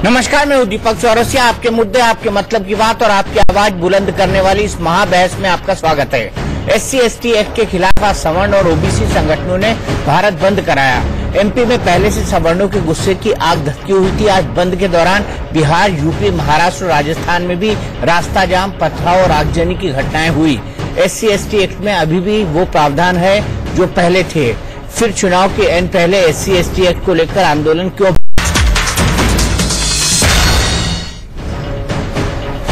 नमस्कार, मैं हूं दीपक चौरसिया। आपके मुद्दे, आपके मतलब की बात और आपकी आवाज बुलंद करने वाली इस महाबहस में आपका स्वागत है। SC/ST एक्ट के खिलाफ आज सवर्ण और OBC संगठनों ने भारत बंद कराया। MP में पहले से सवर्णों के गुस्से की आग धधकी हुई थी। आज बंद के दौरान बिहार, यूपी, महाराष्ट्र और राजस्थान में भी रास्ता जाम, पथराव और आगजनी की घटनाएं हुई। SC/ST एक्ट में अभी भी वो प्रावधान है जो पहले थे। फिर चुनाव के एन पहले SC/ST एक्ट को लेकर आंदोलन क्यों?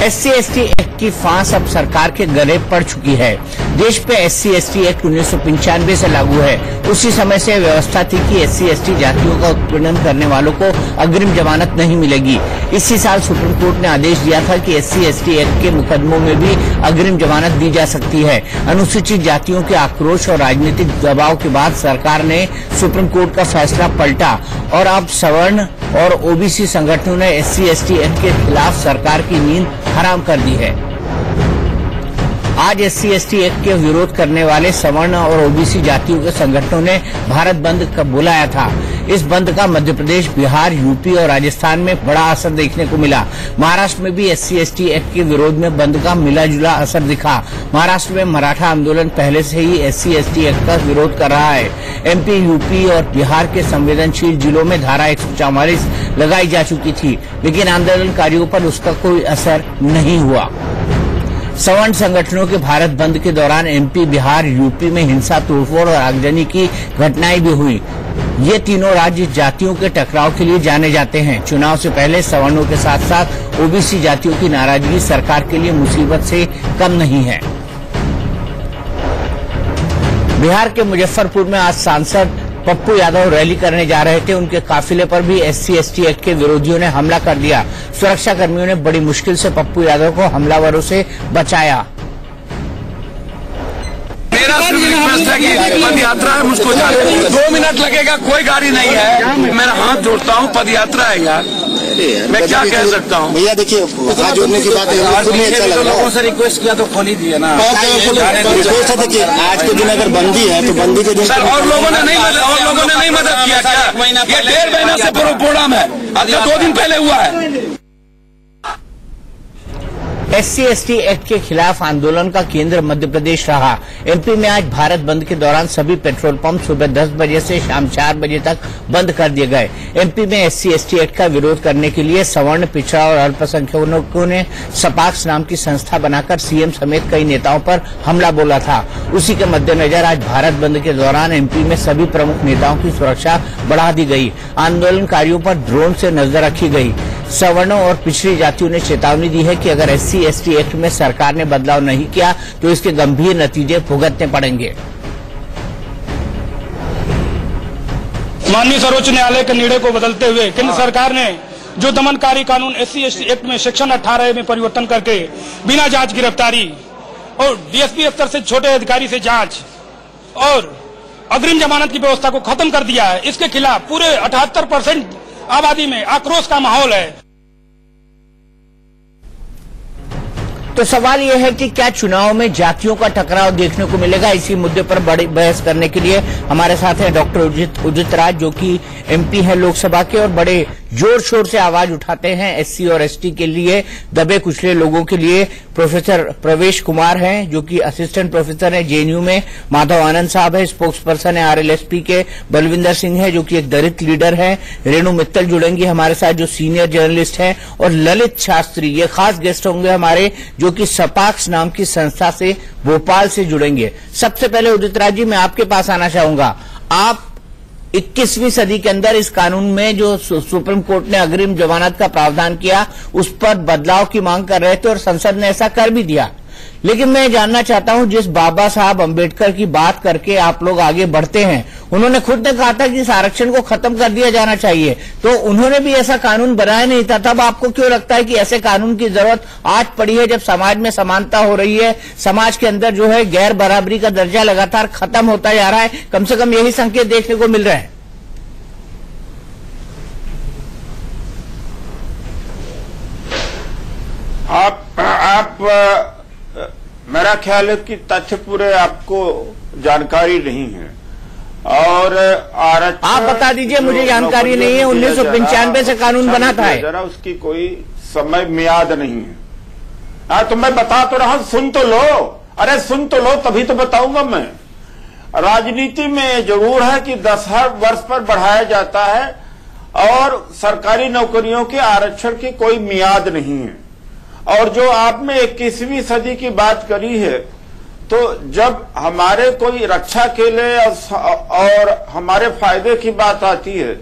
SC/ST एक्ट की फांस अब सरकार के गले पड़ चुकी है। देश पे SC/ST एक्ट 1995 से लागू है। उसी समय से व्यवस्था थी कि SC/ST जातियों का उत्पीड़न करने वालों को अग्रिम जमानत नहीं मिलेगी। इसी साल सुप्रीम कोर्ट ने आदेश दिया था कि SC/ST एक्ट के मुकदमों में भी अग्रिम जमानत दी जा सकती है। अनुसूचित जातियों के आक्रोश और राजनीतिक दबाव के बाद सरकार ने सुप्रीम कोर्ट का फैसला पलटा और अब सवर्ण और OBC संगठनों ने SC/ST एक्ट के खिलाफ सरकार की नींद हराम कर दी है। आज SC/ST एक्ट के विरोध करने वाले सवर्ण और OBC जातियों के संगठनों ने भारत बंद का बुलाया था। इस बंद का मध्य प्रदेश, बिहार, यूपी और राजस्थान में बड़ा असर देखने को मिला। महाराष्ट्र में भी SC/ST एक्ट के विरोध में बंद का मिला जुला असर दिखा। महाराष्ट्र में मराठा आंदोलन पहले से ही SC/ST एक्ट का विरोध कर रहा है। MP, यूपी और बिहार के संवेदनशील जिलों में धारा 144 लगाई जा चुकी थी, लेकिन आंदोलनकारियों पर उसका कोई असर नहीं हुआ। सवर्ण संगठनों के भारत बंद के दौरान MP, बिहार, यूपी में हिंसा, तोड़फोड़ और आगजनी की घटनाएं भी हुई। ये तीनों राज्य जातियों के टकराव के लिए जाने जाते हैं। चुनाव से पहले सवर्णों के साथ साथ OBC जातियों की नाराजगी सरकार के लिए मुसीबत से कम नहीं है। बिहार के मुजफ्फरपुर में आज सांसद पप्पू यादव रैली करने जा रहे थे। उनके काफिले पर भी SC/ST एक्ट के विरोधियों ने हमला कर दिया। सुरक्षा कर्मियों ने बड़ी मुश्किल से पप्पू यादव को हमलावरों से बचाया। मेरा रिक्वेस्ट है कि पद यात्रा है, मुझको जाने 2 मिनट लगेगा, कोई गाड़ी नहीं है। मेरा हाथ जोड़ता हूँ, पद यात्रा है यार, मैं क्या कह सकता हूँ। भैया देखिए, हाथ जोड़ने की बात है, अच्छा लग रहा है। लोगों से रिक्वेस्ट किया तो खोल ही दिया ना। रिक्वेस्ट है, देखिए आज के दिन अगर बंदी है तो बंदी के दिन सर और लोगों ने नहीं मदद किया क्या? ये 1.5 महीना से प्रोग्राम है, आज 2 दिन पहले हुआ है। SC/ST एक्ट के खिलाफ आंदोलन का केंद्र मध्य प्रदेश रहा। MP में आज भारत बंद के दौरान सभी पेट्रोल पंप सुबह 10 बजे से शाम 4 बजे तक बंद कर दिए गए। MP में SC/ST एक्ट का विरोध करने के लिए सवर्ण, पिछड़ा और अल्पसंख्यकों ने सपाक्स नाम की संस्था बनाकर CM समेत कई नेताओं पर हमला बोला था। उसी के मद्देनजर आज भारत बंद के दौरान MP में सभी प्रमुख नेताओं की सुरक्षा बढ़ा दी गई। आंदोलनकारियों पर ड्रोन से नजर रखी गई। सवर्णों और पिछड़ी जातियों ने चेतावनी दी है कि अगर SC/ST एक्ट में सरकार ने बदलाव नहीं किया तो इसके गंभीर नतीजे भुगतने पड़ेंगे। माननीय सर्वोच्च न्यायालय के निर्णय को बदलते हुए केंद्र सरकार ने जो दमनकारी कानून SC/ST एक्ट में सेक्शन 18 में परिवर्तन करके बिना जांच गिरफ्तारी और DSP स्तर से छोटे अधिकारी से जांच और अग्रिम जमानत की व्यवस्था को खत्म कर दिया है, इसके खिलाफ पूरे 78% आबादी में आक्रोश का माहौल है। तो सवाल यह है कि क्या चुनाव में जातियों का टकराव देखने को मिलेगा? इसी मुद्दे पर बड़ी बहस करने के लिए हमारे साथ हैं डॉक्टर उदित राज, जो कि MP है लोकसभा के और बड़े जोर शोर से आवाज उठाते हैं SC और ST के लिए, दबे कुचले लोगों के लिए। प्रोफेसर प्रवेश कुमार हैं, जो कि असिस्टेंट प्रोफेसर हैं JNU में। माधव आनंद साहब है, स्पोक्स पर्सन है RLSP के। बलविंदर सिंह है, जो कि एक दलित लीडर है। रेणु मित्तल जुड़ेंगी हमारे साथ, जो सीनियर जर्नलिस्ट है। और ललित शास्त्री, ये खास गेस्ट होंगे हमारे, जो कि सपाक्स नाम की संस्था से भोपाल से जुड़ेंगे। सबसे पहले उदित राज जी, मैं आपके पास आना चाहूंगा। आप 21वीं सदी के अंदर इस कानून में जो सुप्रीम कोर्ट ने अग्रिम जमानत का प्रावधान किया, उस पर बदलाव की मांग कर रहे थे और संसद ने ऐसा कर भी दिया। लेकिन मैं जानना चाहता हूं, जिस बाबा साहब अम्बेडकर की बात करके आप लोग आगे बढ़ते हैं, उन्होंने खुद ने कहा था कि इस आरक्षण को खत्म कर दिया जाना चाहिए, तो उन्होंने भी ऐसा कानून बनाया नहीं था। तब आपको क्यों लगता है कि ऐसे कानून की जरूरत आज पड़ी है, जब समाज में समानता हो रही है, समाज के अंदर जो है गैर बराबरी का दर्जा लगातार खत्म होता जा रहा है? कम से कम यही संकेत देखने को मिल रहे हैं। मेरा ख्याल है कि तथ्य पूरे आपको जानकारी नहीं है। और आरक्षण आप बता दीजिए, मुझे जानकारी नहीं है। 1995 से कानून बना था। जरा उसकी कोई समय मियाद नहीं है। हाँ, तो मैं बता तो रहा हूं, सुन तो लो। अरे सुन तो लो, तभी तो बताऊंगा मैं। राजनीति में जरूर है कि 10 वर्ष पर बढ़ाया जाता है और सरकारी नौकरियों के आरक्षण की कोई मियाद नहीं है। और जो आपने 21वीं सदी की बात करी है, तो जब हमारे कोई रक्षा के लिए और हमारे फायदे की बात आती है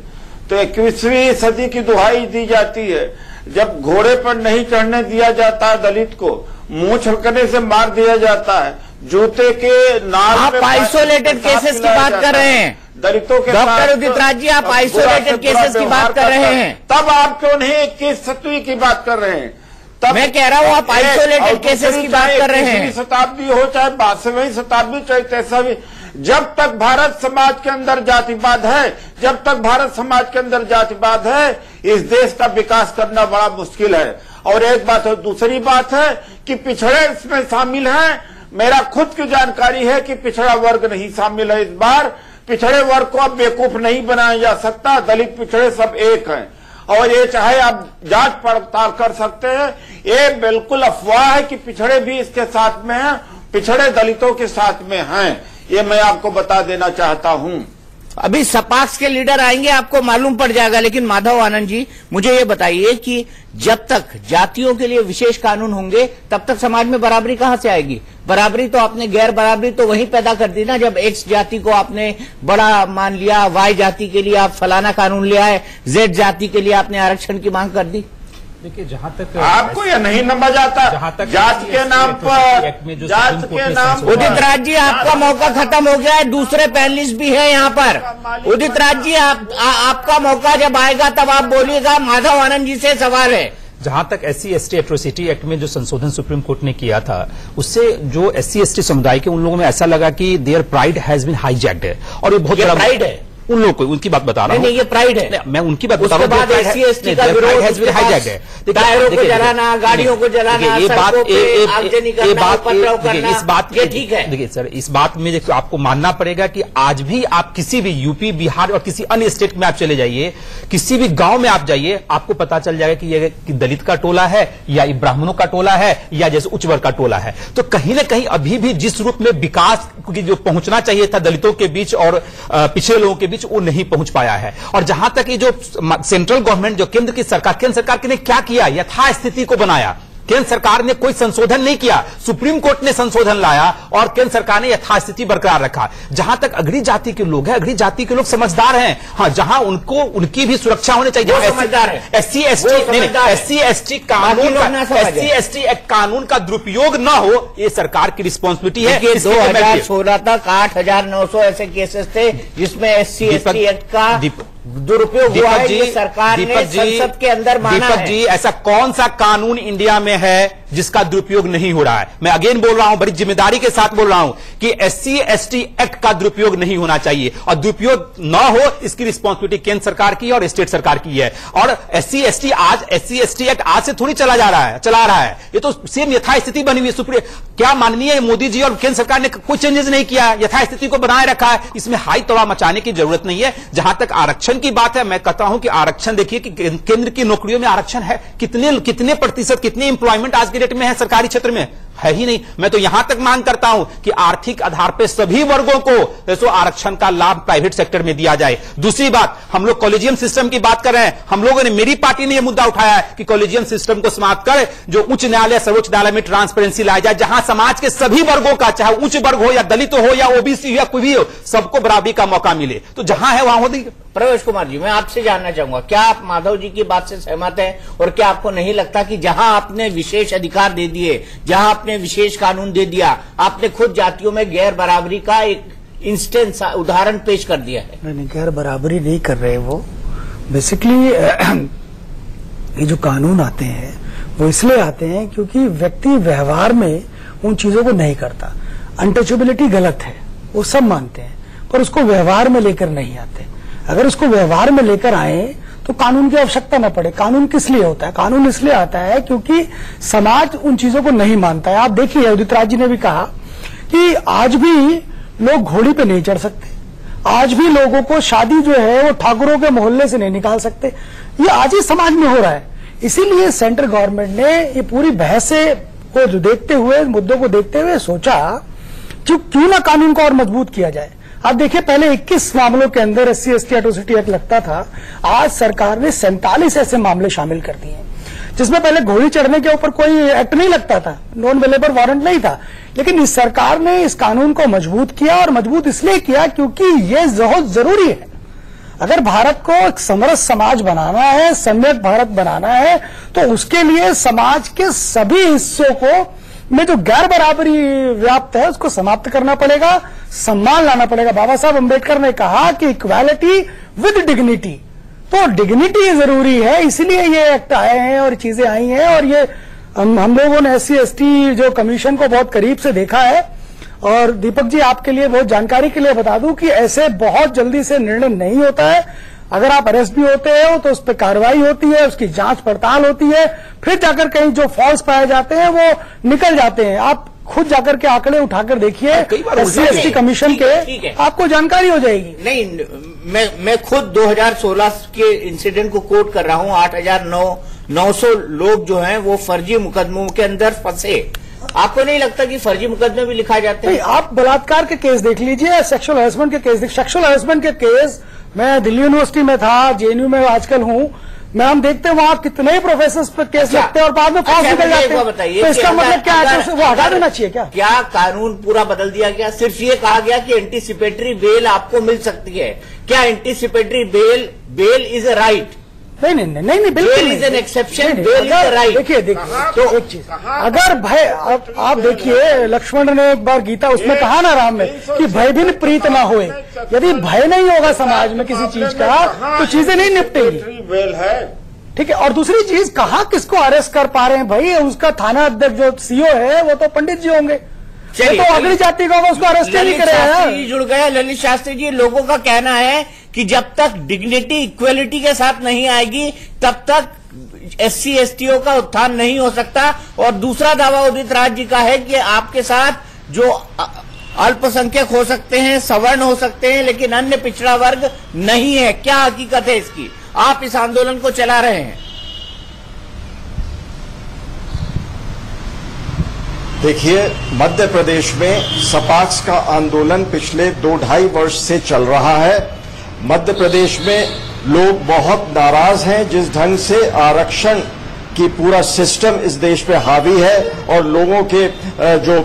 तो 21वीं सदी की दुहाई दी जाती है। जब घोड़े पर नहीं चढ़ने दिया जाता है दलित को, मुंह छलकने से मार दिया जाता है, जूते के नाल आप आइसोलेटेड केसेस की बात कर रहे हैं दलितों के। डॉक्टर उदित राज जी, आप आइसोलेटेड केसेस की बात कर रहे हैं। तब आप क्यों नहीं 21वीं की बात कर रहे हैं? तब मैं कह रहा हूं आप आइसोलेटेड केसेस की बात कर रहे हैं। शताब्दी हो चाहे 22वीं शताब्दी चाहे 23वीं, जब तक भारत समाज के अंदर जातिवाद है, जब तक भारत समाज के अंदर जातिवाद है, इस देश का विकास करना बड़ा मुश्किल है। और एक बात है, दूसरी बात है कि पिछड़े इसमें शामिल हैं। मेरा खुद की जानकारी है कि पिछड़ा वर्ग नहीं शामिल है इस बार। पिछड़े वर्ग को अब बेवकूफ नहीं बनाया जा सकता। दलित पिछड़े सब एक हैं और ये चाहे आप जांच पड़ताल कर सकते हैं। ये बिल्कुल अफवाह है कि पिछड़े भी इसके साथ में हैं, पिछड़े दलितों के साथ में हैं। ये मैं आपको बता देना चाहता हूं। अभी सपाक्स के लीडर आएंगे, आपको मालूम पड़ जाएगा। लेकिन माधव आनंद जी, मुझे ये बताइए कि जब तक जातियों के लिए विशेष कानून होंगे तब तक समाज में बराबरी कहां से आएगी? बराबरी तो आपने गैर बराबरी तो वहीं पैदा कर दी ना, जब एक्स जाति को आपने बड़ा मान लिया, वाई जाति के लिए आप फलाना कानून ले आए, जेड जाति के लिए आपने आरक्षण की मांग कर दी। देखिए, जहां तक आपको यह नहीं समझ आता, जहां तक जात के नाम पर, जात के नाम पर। उदित राज जी, आपका मौका खत्म हो गया है। दूसरे पैनलिस्ट भी है यहाँ पर। उदित राज जी, आपका मौका जब आएगा तब आप बोलिएगा। माधव आनंद जी से सवाल है। जहां तक SC/ST एट्रोसिटी एक्ट में जो संशोधन सुप्रीम कोर्ट ने किया था, उससे जो SC/ST समुदाय के उन लोगों में ऐसा लगा कि their pride has been hijacked है। और ये बहुत बड़ा प्राइड है उन लोगों को, उनकी बात बता रहा हूं। नहीं, ये प्राइड है। मैं उनकी बात बता रहा हूं। SC/ST का विरोध है, टायरों को जलाना, गाड़ियों को जलाना, ये बात आगजनी करना, उपद्रव करना, इस बात ये ठीक है। देखिए सर, इस बात में आपको मानना पड़ेगा कि आज भी आप किसी भी यूपी, बिहार और किसी अन्य स्टेट में आप चले जाइए, किसी भी गांव में आप जाइए, आपको पता चल जाएगा कि ये दलित का टोला है या ब्राह्मणों का टोला है या जैसे उच्च वर्ग का टोला है। तो कहीं ना कहीं अभी भी जिस रूप में विकास की जो पहुंचना चाहिए था दलितों के बीच और पिछड़े लोगों के बीच, वो नहीं पहुंच पाया है। और जहां तक ये जो सेंट्रल गवर्नमेंट, जो केंद्र सरकार ने क्या किया, यथास्थिति को बनाया। केंद्र सरकार ने कोई संशोधन नहीं किया, सुप्रीम कोर्ट ने संशोधन लाया और केंद्र सरकार ने यथास्थिति बरकरार रखा। जहां तक अगड़ी जाति के लोग हैं, अगड़ी जाति के लोग समझदार हैं। हाँ, जहां उनको उनकी भी सुरक्षा होनी चाहिए। समझदार है। SC/ST कानून का दुरुपयोग न हो, ये सरकार की रिस्पॉन्सिबिलिटी है। 2016 तक 8,900 ऐसे केसेस थे जिसमें SC/ST एक्ट का दुरुपयोग हुआ है। ये सरकार ने संसद के अंदर माना है। दीपक जी, ऐसा कौन सा कानून इंडिया में है जिसका दुरुपयोग नहीं हो रहा है? मैं अगेन बोल रहा हूं, बड़ी जिम्मेदारी के साथ बोल रहा हूं कि SC/ST एक्ट का दुरुपयोग नहीं होना चाहिए और दुरुपयोग न हो, इसकी रिस्पॉन्सिबिलिटी केंद्र सरकार की और स्टेट सरकार की है। और SC/ST एक्ट आज से थोड़ी चला रहा है। ये तो सेम यथास्थिति बनी हुई है। सुप्रीम क्या माननीय मोदी जी और केंद्र सरकार ने कोई चेंजेस नहीं किया, यथास्थिति को बनाए रखा है। इसमें हाई तवा मचाने की जरूरत नहीं है। जहां तक आरक्षण की बात है, मैं कहता हूं कि आरक्षण देखिए कि केंद्र की नौकरियों में आरक्षण है, कितने प्रतिशत, कितने इंप्लॉयमेंट आज के डेट में है सरकारी क्षेत्र में? है ही नहीं। मैं तो यहां तक मांग करता हूं कि आर्थिक आधार पर सभी वर्गों को आरक्षण का लाभ प्राइवेट सेक्टर में दिया जाए। दूसरी बात, हम लोग कॉलेजियम सिस्टम की बात कर रहे हैं। हम लोगों ने, मेरी पार्टी ने यह मुद्दा उठाया है कि कॉलेजियम सिस्टम को समाप्त कर जो उच्च न्यायालय, सर्वोच्च न्यायालय में ट्रांसपेरेंसी लाया जाए, जहां समाज के सभी वर्गों का, चाहे उच्च वर्ग हो या दलित हो या OBC हो या कोई भी हो, सबको बराबरी का मौका मिले। तो जहां है वहां होगी। प्रवेश कुमार जी, मैं आपसे जानना चाहूंगा, क्या आप माधव जी की बात से सहमत हैं? और क्या आपको नहीं लगता कि जहां आपने विशेष अधिकार दे दिए, जहां आपने विशेष कानून दे दिया, आपने खुद जातियों में गैर बराबरी का एक इंस्टेंस, उदाहरण पेश कर दिया है? नहीं, गैर बराबरी नहीं कर रहे वो। बेसिकली ये जो कानून आते हैं वो इसलिए आते हैं क्योंकि व्यक्ति व्यवहार में उन चीजों को नहीं करता। अनटचेबिलिटी गलत है, वो सब मानते हैं, पर उसको व्यवहार में लेकर नहीं आते। अगर उसको व्यवहार में लेकर आए तो कानून की आवश्यकता न पड़े। कानून किस लिए होता है? कानून इसलिए आता है क्योंकि समाज उन चीजों को नहीं मानता है। आप देखिए, उदित राज जी ने भी कहा कि आज भी लोग घोड़ी पे नहीं चढ़ सकते, आज भी लोगों को शादी जो है वो ठाकुरों के मोहल्ले से नहीं निकाल सकते। ये आज ही समाज में हो रहा है। इसीलिए सेंट्रल गवर्नमेंट ने ये पूरी बहस को जो देखते हुए, मुद्दों को देखते हुए सोचा क्यों ना कानून को और मजबूत किया जाए। आप देखिए, पहले 21 मामलों के अंदर SC/ST एट्रोसिटी एक्ट लगता था, आज सरकार ने 47 ऐसे मामले शामिल कर दिए हैं, जिसमें पहले घोड़ी चढ़ने के ऊपर कोई एक्ट नहीं लगता था, नॉन अवेलेबल वारंट नहीं था। लेकिन इस सरकार ने इस कानून को मजबूत किया, और मजबूत इसलिए किया क्योंकि ये बहुत जरूरी है। अगर भारत को एक समरस समाज बनाना है, सम्यक भारत बनाना है, तो उसके लिए समाज के सभी हिस्सों को में जो गैर बराबरी व्याप्त है उसको समाप्त करना पड़ेगा, सम्मान लाना पड़ेगा। बाबा साहब अम्बेडकर ने कहा कि इक्वालिटी विद डिग्निटी, तो डिग्निटी जरूरी है, इसीलिए ये एक्ट आए हैं और चीजें आई हैं। और ये हम लोगों ने SC/ST जो कमीशन को बहुत करीब से देखा है। और दीपक जी, आपके लिए बहुत जानकारी के लिए बता दूं कि ऐसे बहुत जल्दी से निर्णय नहीं होता है। अगर आप अरेस्ट भी होते हो तो उस पर कार्रवाई होती है, उसकी जांच पड़ताल होती है, फिर जाकर कहीं जो फॉल्स पाए जाते हैं वो निकल जाते हैं। आप खुद जाकर के आंकड़े उठाकर देखिए SC/ST कमीशन के, आपको जानकारी हो जाएगी। नहीं, मैं खुद 2016 के इंसिडेंट को कोट कर रहा हूं। 8,900 लोग जो हैं वो फर्जी मुकदमों के अंदर फंसे। आपको नहीं लगता कि फर्जी मुकदमे भी लिखा जाते हैं? आप बलात्कार के केस देख लीजिए, सेक्सुअल हैरेसमेंट के केस, सेक्सुअल हैरेसमेंट के केस, मैं दिल्ली यूनिवर्सिटी में था, JNU में आजकल हूं, मैं हम देखते हैं वहां कितने ही प्रोफेसर पर केस लगते हैं और बाद में फांस निकल जाते हैं। तो इसका मतलब क्या है? वो हटा देना चाहिए क्या? क्या कानून पूरा बदल दिया गया? सिर्फ ये कहा गया कि एंटीसिपेटरी बेल आपको मिल सकती है। क्या anticipatory bail is a right? नहीं, बिल्कुल is an exception, bail is a right. देखिए तो एक चीज, अगर भय, आप देखिए लक्ष्मण ने एक बार गीता उसमें कहा ना राम में कि भय भी प्रीत ना होए। यदि भय नहीं होगा समाज में किसी चीज का तो चीजें नहीं निपटेगी। ठीक है। और दूसरी चीज, कहाँ किसको अरेस्ट कर पा रहे हैं भाई? उसका थाना अध्यक्ष जो CO है वो तो पंडित जी होंगे, तो अगली जाति का उसको अरेस्ट नहीं करेगा। जुड़ गया ललित शास्त्री जी। लोगों का कहना है कि जब तक डिग्निटी इक्वलिटी के साथ नहीं आएगी तब तक SC/STO का उत्थान नहीं हो सकता। और दूसरा दावा उदित राज जी का है कि आपके साथ जो अल्पसंख्यक हो सकते हैं, सवर्ण हो सकते हैं, लेकिन अन्य पिछड़ा वर्ग नहीं है। क्या हकीकत है इसकी? आप इस आंदोलन को चला रहे हैं। देखिए, मध्य प्रदेश में सपाक्स का आंदोलन पिछले 2-2.5 वर्ष से चल रहा है। मध्य प्रदेश में लोग बहुत नाराज हैं जिस ढंग से आरक्षण की पूरा सिस्टम इस देश पे हावी है और लोगों के जो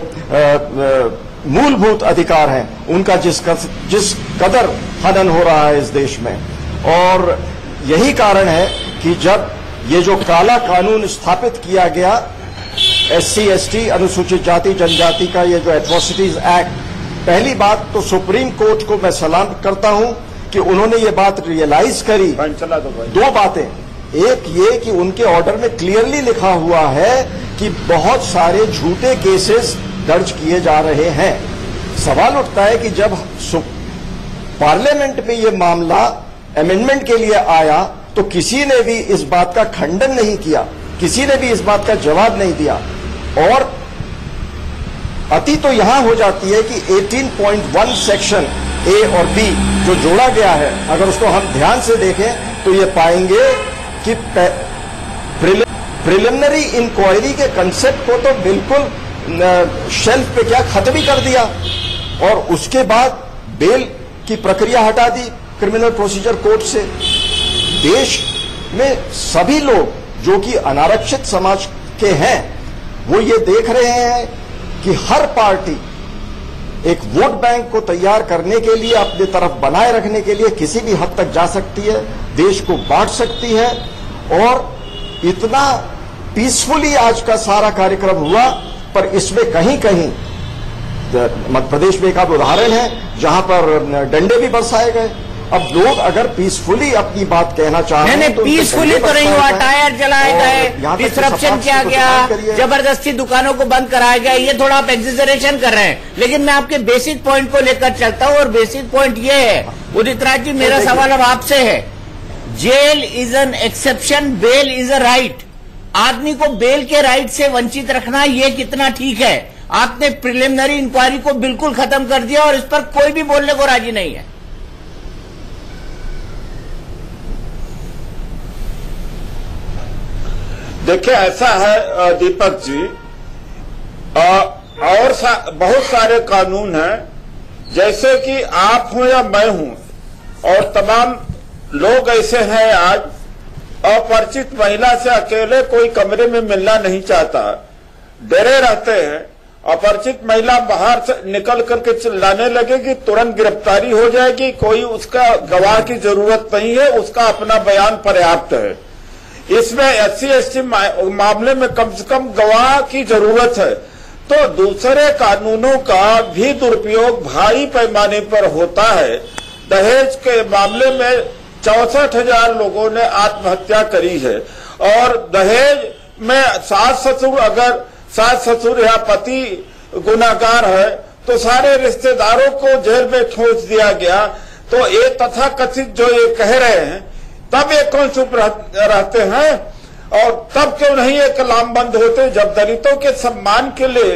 मूलभूत अधिकार हैं उनका जिस कदर हनन हो रहा है इस देश में। और यही कारण है कि जब ये जो काला कानून स्थापित किया गया, SC/ST अनुसूचित जाति जनजाति का ये जो एट्रोसिटीज एक्ट, पहली बात तो सुप्रीम कोर्ट को मैं सलाम करता हूं कि उन्होंने ये बात रियलाइज करी। दो बातें, एक ये कि उनके ऑर्डर में क्लियरली लिखा हुआ है कि बहुत सारे झूठे केसेस दर्ज किए जा रहे हैं। सवाल उठता है कि जब पार्लियामेंट में ये मामला अमेंडमेंट के लिए आया तो किसी ने भी इस बात का खंडन नहीं किया, किसी ने भी इस बात का जवाब नहीं दिया। और अति तो यहां हो जाती है कि 18.1 सेक्शन A और B जो जोड़ा गया है, अगर उसको हम ध्यान से देखें तो ये पाएंगे कि प्रिलिमिनरी इंक्वायरी के कंसेप्ट को तो बिल्कुल शेल्फ पे क्या खत्म ही कर दिया और उसके बाद बेल की प्रक्रिया हटा दी क्रिमिनल प्रोसीजर कोड से। देश में सभी लोग जो कि अनारक्षित समाज के हैं वो ये देख रहे हैं कि हर पार्टी एक वोट बैंक को तैयार करने के लिए, अपनी तरफ बनाए रखने के लिए किसी भी हद तक जा सकती है, देश को बांट सकती है। और इतना पीसफुली आज का सारा कार्यक्रम हुआ, पर इसमें कहीं कहीं मध्य प्रदेश में एक आप उदाहरण है जहां पर डंडे भी बरसाए गए। अब लोग अगर पीसफुली अपनी बात कहना चाह रहे हैं तो पीसफुली तो नहीं हुआ, टायर जलाए गए, डिस्ट्रप्शन किया गया, जबरदस्ती दुकानों को बंद कराया गया। ये थोड़ा आप एक्सेजरेशन कर रहे हैं, लेकिन मैं आपके बेसिक पॉइंट को लेकर चलता हूं और बेसिक पॉइंट ये है उदित राज जी, मेरा सवाल अब आपसे है। Jail is an exception, bail is a right. आदमी को बेल के राइट से वंचित रखना ये कितना ठीक है? आपने प्रिलिमिनरी इंक्वायरी को बिल्कुल खत्म कर दिया और इस पर कोई भी बोलने को राजी नहीं है। देखिए ऐसा है दीपक जी, और बहुत सारे कानून हैं, जैसे कि आप हो या मैं हूं, और तमाम लोग ऐसे हैं आज, अपरिचित महिला से अकेले कोई कमरे में मिलना नहीं चाहता, डरे रहते हैं। अपरिचित महिला बाहर से निकल करके चिल्लाने लगेगी, तुरंत गिरफ्तारी हो जाएगी, कोई उसका गवाह की जरूरत नहीं है, उसका अपना बयान पर्याप्त है। इसमें SC/ST मामले में कम से कम गवाह की जरूरत है। तो दूसरे कानूनों का भी दुरुपयोग भारी पैमाने पर होता है। दहेज के मामले में 64,000 लोगों ने आत्महत्या करी है, और दहेज में सास ससुर या पति गुनाहगार है तो सारे रिश्तेदारों को जेल में ठोस दिया गया। तो ये तथाकथित जो ये कह रहे हैं, तब ये कौन चुप रहते हैं, और तब क्यों नहीं एक लामबंद होते? जब दलितों के सम्मान के लिए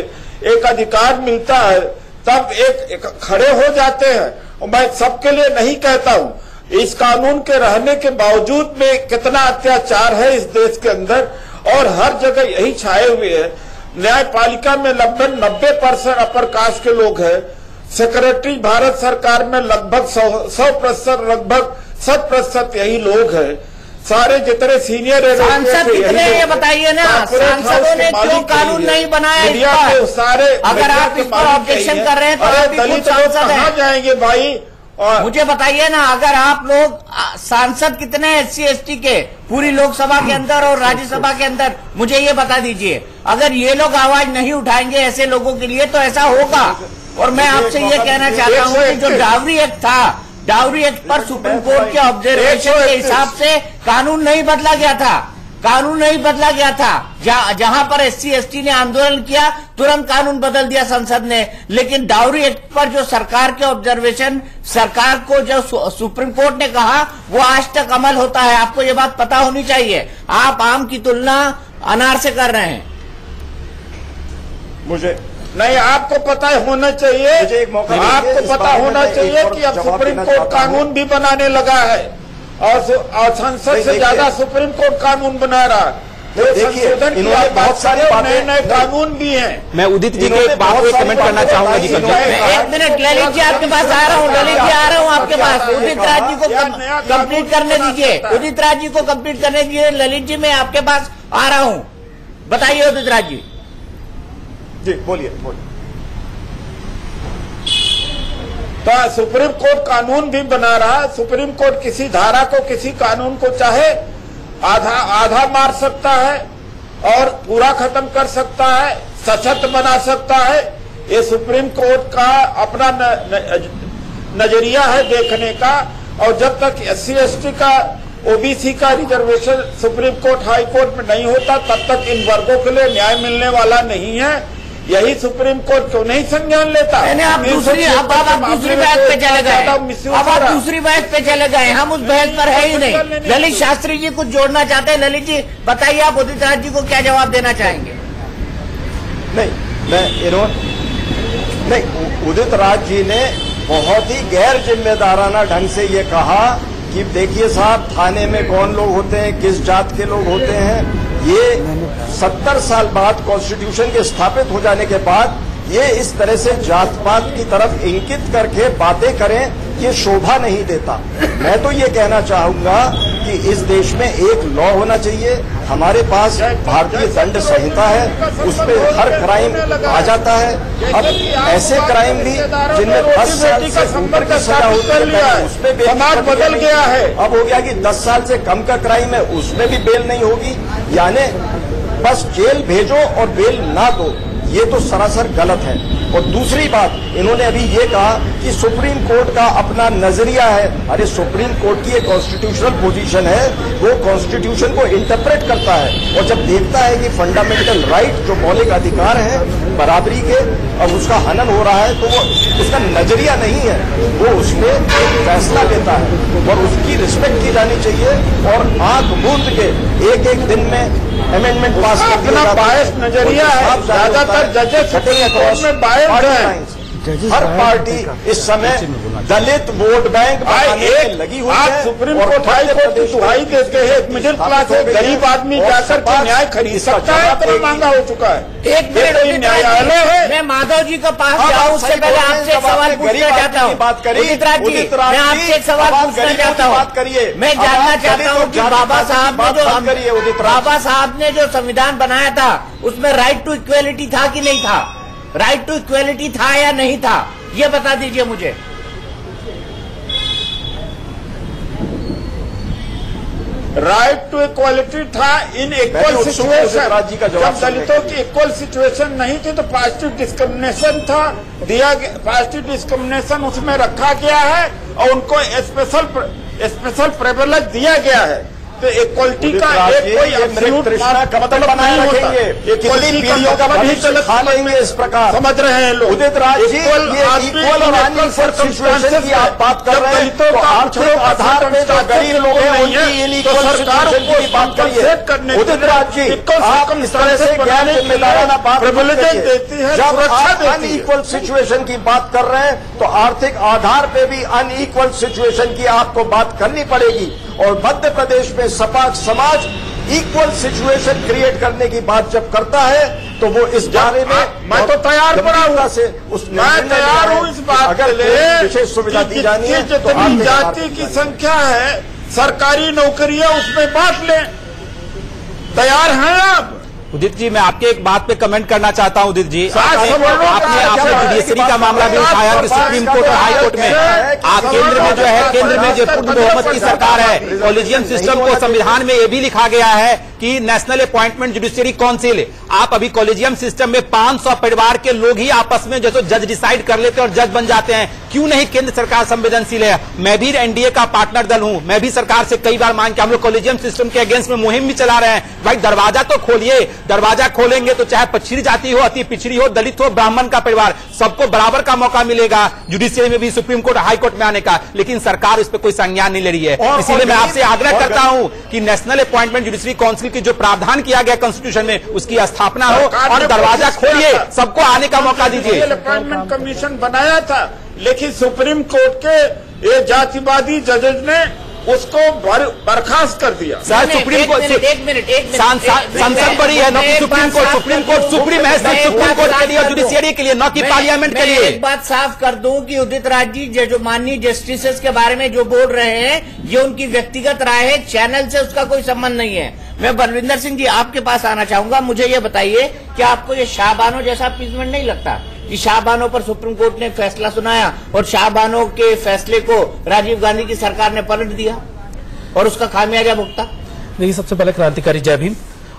एक अधिकार मिलता है तब एक खड़े हो जाते हैं। और मैं सबके लिए नहीं कहता हूं, इस कानून के रहने के बावजूद में कितना अत्याचार है इस देश के अंदर, और हर जगह यही छाए हुए है। न्यायपालिका में लगभग 90% अपर कास्ट के लोग हैं। सेक्रेटरी भारत सरकार में लगभग 100%, लगभग 100% यही लोग हैं। सारे जितने सीनियर सांसद कितने ये बताइए ना, सांसदों ने क्यों कानून नहीं बनाया इस पर? सारे अगर आप इस पर ऑब्जेक्शन कर रहे हैं तो आप भी खुद सांसद हैं। जाएंगे भाई, और मुझे बताइए ना, अगर आप लोग सांसद कितने SC/ST के पूरी लोकसभा के अंदर और राज्यसभा के अंदर, मुझे ये बता दीजिए। अगर ये लोग आवाज नहीं उठाएंगे ऐसे लोगों के लिए तो ऐसा होगा। और मैं आपसे ये कहना चाहता हूँ कि जो डावरी एक्ट था, डावरी एक्ट पर सुप्रीम कोर्ट के ऑब्जर्वेशन के हिसाब से कानून नहीं बदला गया था, कानून नहीं बदला गया था। जहां पर SC/ST ने आंदोलन किया तुरंत कानून बदल दिया संसद ने। लेकिन डावरी एक्ट पर जो सरकार के ऑब्जर्वेशन, सरकार को जो सुप्रीम कोर्ट ने कहा, वो आज तक अमल होता है। आपको ये बात पता होनी चाहिए। आप आम की तुलना अनार से कर रहे हैं। मुझे नहीं, आपको पता होना चाहिए, मुझे एक मौका आपको पता होना चाहिए कि अब सुप्रीम कोर्ट कानून भी बनाने लगा है, और संसद से ज्यादा सुप्रीम कोर्ट कानून बना रहा है। देखिए, इन्होंने बहुत सारे नए कानून भी हैं। मैं उदित जी के एक बात को कमेंट करना चाहूंगा जी। 1 मिनट, ललित जी आपके पास आ रहा हूँ, ललित जी आ रहा हूँ आपके पास। उदित राज जी को कंप्लीट करने दीजिए, उदित राज जी को कंप्लीट करने दीजिए। ललित जी मैं आपके पास आ रहा हूँ, बताइए उदित राज जी। जी बोलिए। तो सुप्रीम कोर्ट कानून भी बना रहा है। सुप्रीम कोर्ट किसी धारा को, किसी कानून को चाहे आधा मार सकता है और पूरा खत्म कर सकता है, सशक्त बना सकता है। ये सुप्रीम कोर्ट का अपना नजरिया है देखने का। और जब तक SC/ST का, OBC का reservation supreme court, high court में नहीं होता, तब तक इन वर्गों के लिए न्याय मिलने वाला नहीं है। यही सुप्रीम कोर्ट क्यों नहीं संज्ञान लेता? आप दूसरी बहस पे चले गए, अब आप दूसरी बहस पे चले गए, हम उस बहस पर है ही नहीं। ललित शास्त्री जी कुछ जोड़ना चाहते हैं। ललित जी बताइए, आप उदित राज जी को क्या जवाब देना चाहेंगे? नहीं, उदित राज जी ने बहुत ही गैर जिम्मेदाराना ढंग से ये कहा कि देखिए साहब, थाने में कौन लोग होते हैं, किस जात के लोग होते हैं। ये 70 साल बाद कॉन्स्टिट्यूशन के स्थापित हो जाने के बाद ये इस तरह से जात पात की तरफ इंगित करके बातें करें, ये शोभा नहीं देता। मैं तो ये कहना चाहूंगा कि इस देश में एक लॉ होना चाहिए। हमारे पास भारतीय दंड संहिता है, उसमें हर क्राइम आ जाता है। अब ऐसे क्राइम भी जिनमें 10 साल से ऊपर की सजा होती है, उसमें समाज बदल गया है। अब हो गया कि 10 साल से कम का क्राइम है, उसमें भी बेल नहीं होगी। यानी बस जेल भेजो और बेल ना दो, ये तो सरासर गलत है। और दूसरी बात, इन्होंने अभी ये कहा कि सुप्रीम कोर्ट का अपना नजरिया है। अरे सुप्रीम कोर्ट की एक कॉन्स्टिट्यूशनल पोजीशन है, वो कॉन्स्टिट्यूशन को इंटरप्रेट करता है। और जब देखता है कि फंडामेंटल राइट, जो मौलिक अधिकार है बराबरी के, अब उसका हनन हो रहा है, तो वो उसका नजरिया नहीं है, वो उसमें फैसला लेता है और उसकी रिस्पेक्ट की जानी चाहिए। और आंख मूंद के एक दिन में अमेंडमेंट पास कर दिया, बायस नजरिया है। ज्यादातर जजेस सुप्रीम कोर्ट में बायस हैं। हर पार्टी इस समय दलित वोट बैंक बनाने में लगी हुई है। सुप्रीम कोर्ट हाई कोर्ट की दुहाई देते हैं, मिडिल क्लास है, गरीब आदमी जाकर के न्याय खरीद सकता है, इतना महंगा हो चुका है। एक मिनट न्यायालय है। मैं माधव जी के पास जाऊँ उससे पहले आपसे एक सवाल पूछना चाहता हूँ। उदित राज जी, मैं आपसे एक सवाल पूछना चाहता हूँ। बात करिए, मैं जानना चाहता हूँ कि बाबा साहब ने जो संविधान बनाया था उसमें राइट टू इक्वेलिटी था कि नहीं था? राइट टू इक्वेलिटी था या नहीं था, ये बता दीजिए मुझे। राइट टू इक्वालिटी था इन इक्वल सिचुएशन। जब दलितों की इक्वल सिचुएशन नहीं थी तो पॉजिटिव डिस्क्रिमिनेशन था, दिया पॉजिटिव डिस्क्रिमिनेशन उसमें रखा गया है और उनको स्पेशल प्रिविलेज दिया गया है। तो इक्वलिटी का एक कोई एब्सोल्यूट मतलब नहीं होता। इक्वलिटी पीढ़ियों का भविष्य खा लेंगे इस प्रकार समझ रहे हैं लोग। उदित राज जी, इक्वल और अनइक्वल सिचुएशन की आप बात कर रहे हैं तो आर्थिक आधार पे जो गरीब लोग हैं उनकी इनइक्वल सिचुएशन की बात करिए। उदित राज जी, आप इस तरह से ज्ञान जिम्मेदाराना बात देती है। जब आप अनइक्वल सिचुएशन की बात कर रहे हैं तो आर्थिक आधार पे भी अनइक्वल सिचुएशन की आपको बात करनी पड़ेगी। और मध्य प्रदेश में सपा समाज इक्वल सिचुएशन क्रिएट करने की बात जब करता है तो वो इस बारे में मैं तो तैयार पड़ा हूँ से मैं तैयार हूँ इस बात के लिए विशेष सुविधा दी जानी है। जितनी जाति की संख्या है सरकारी नौकरियां उसमें बांट लें, तैयार हैं आप? उदित जी, मैं आपके एक बात पे कमेंट करना चाहता हूं। उदित जी, आपने जुडिशरी का मामला भी उठाया कि सुप्रीम कोर्ट और हाई कोर्ट में आप केंद्र में जो पूर्ण बहुमत की सरकार है, कॉलेजियम सिस्टम को संविधान में ये भी लिखा गया है कि नेशनल अपॉइंटमेंट जुडिशरी काउंसिल। आप अभी कॉलेजियम सिस्टम में 500 परिवार के लोग ही आपस में जैसे जज डिसाइड कर लेते हैं और जज बन जाते हैं। क्यों नहीं केंद्र सरकार संवेदनशील है? मैं भी एनडीए का पार्टनर दल हूं, मैं भी सरकार से कई बार मांग के हम लोग कॉलेजियम सिस्टम के अगेंस्ट में मुहिम भी चला रहे हैं। भाई दरवाजा तो खोलिए, दरवाजा खोलेंगे तो चाहे पिछड़ी जाति हो, अति पिछड़ी हो, दलित हो, ब्राह्मण का परिवार, सबको बराबर का मौका मिलेगा जुडिशरी में भी, सुप्रीम कोर्ट हाई कोर्ट में आने का। लेकिन सरकार इस पर कोई संज्ञान नहीं ले रही है। इसीलिए मैं आपसे आग्रह करता हूं कि नेशनल अपॉइंटमेंट जुडिशरी काउंसिल की जो प्रावधान किया गया कॉन्स्टिट्यूशन में उसकी स्थापना हो और दरवाजा खोलिए, सबको आने का मौका दीजिए। अपॉइंटमेंट कमीशन बनाया था लेकिन सुप्रीम कोर्ट के ये जातिवादी जजेज ने उसको बर्खास्त कर दिया। सर सुप्रीम कोर्ट संसद बड़ी है, न कि supreme court. Supreme court supreme है, सिर्फ सुप्रीम कोर्ट के लिए और जुडिशियरी के लिए, न कि पार्लियामेंट के लिए। एक बात साफ कर दूं कि उदित राज जी जो माननीय जस्टिसेस के बारे में जो बोल रहे हैं ये उनकी व्यक्तिगत राय है, चैनल से उसका कोई संबंध नहीं है। मैं बलविंदर सिंह जी आपके पास आना चाहूंगा। मुझे ये बताइए कि आपको ये शाहबानो जैसा अपीजमेंट नहीं लगता कि शाहबानो पर सुप्रीम कोर्ट ने फैसला सुनाया और शाहबानो के फैसले को राजीव गांधी की सरकार ने पलट दिया और उसका खामियाजा भुगता? देखिए, सबसे पहले क्रांतिकारी जय भीम।